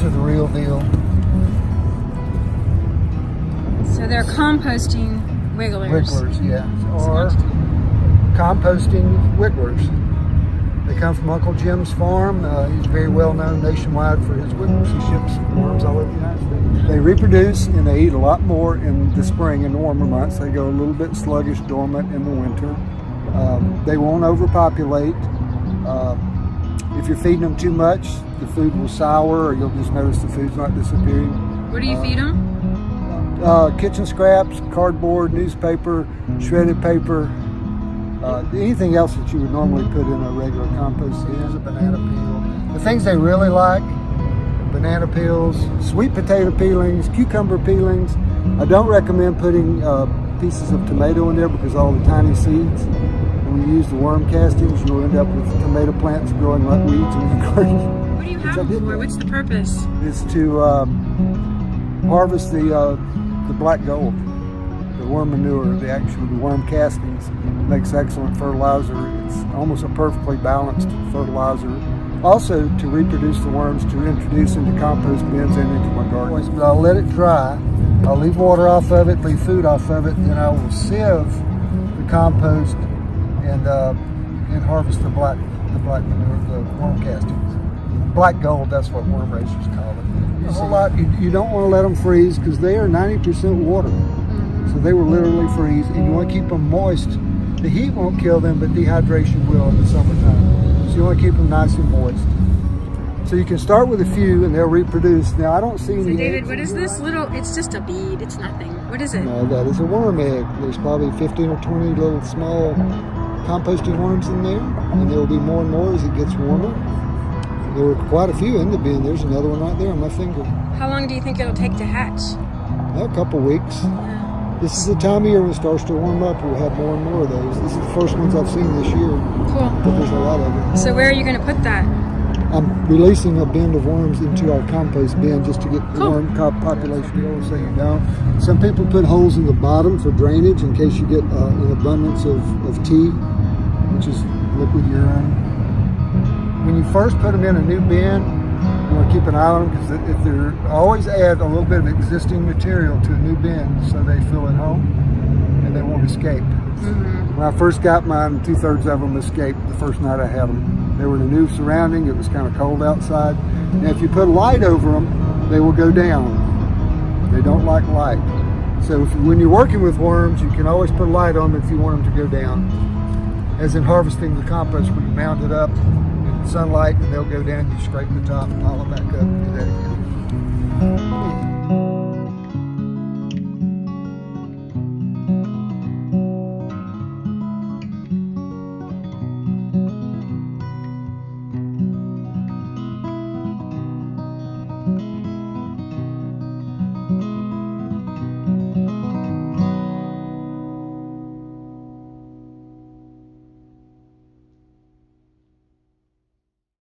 These are the real deal. So they're composting wigglers. Wigglers, yeah. Or composting wigglers. They come from Uncle Jim's farm. He's very well known nationwide for his wigglers. He ships worms all over the United States. They reproduce and they eat a lot more in the spring and the warmer months. They go a little bit sluggish, dormant in the winter. They won't overpopulate. If you're feeding them too much, the food will sour, or you'll just notice the food's not disappearing. What do you feed them? Kitchen scraps, cardboard, newspaper, shredded paper, anything else that you would normally put in a regular compost. Here's a banana peel. The things they really like: banana peels, sweet potato peelings, cucumber peelings. I don't recommend putting pieces of tomato in there because of all the tiny seeds. When you use the worm castings, you'll end up with tomato plants growing like weeds in your garden. What do you have them for? What's the purpose? It's to harvest the black gold, the worm manure, the worm castings. Makes excellent fertilizer. It's almost a perfectly balanced fertilizer. Also to reproduce the worms to introduce into compost bins and into my garden. But I'll let it dry. I'll leave water off of it, leave food off of it, and I will sieve the compost and harvest the black manure, the worm castings. Black gold, that's what worm raisers call it. A whole lot. You don't want to let them freeze because they are 90% water. So they will literally freeze, and you want to keep them moist. The heat won't kill them, but dehydration will in the summertime. So you want to keep them nice and moist. So you can start with a few and they'll reproduce. Now I don't see any. So David, what is this little? It's just a bead. It's nothing. What is it? No, that is a worm egg. There's probably 15 or 20 little small composting worms in there, and there will be more and more as it gets warmer. There were quite a few in the bin. There's another one right there on my finger. How long do you think it'll take to hatch? A couple weeks. This is the time of year when it starts to warm up. We'll have more and more of those. This is the first ones I've seen this year. Cool. But there's a lot of it. So where are you going to put that? I'm releasing a bin of worms into our compost bin just to get the worm population going so you don't. Some people put holes in the bottom for drainage in case you get an abundance of tea, which is liquid urine. When you first put them in a new bin, you want to keep an eye on them because if they're always add a little bit of existing material to a new bin so they feel at home and they won't escape. When I first got mine, 2/3 of them escaped the first night I had them. They were in a new surrounding. It was kind of cold outside. And if you put light over them, they will go down. They don't like light. So when you're working with worms, you can always put light on them if you want them to go down. As in harvesting the compost, where you mound it up in sunlight and they'll go down, you scrape the top and pile it back up and do that again.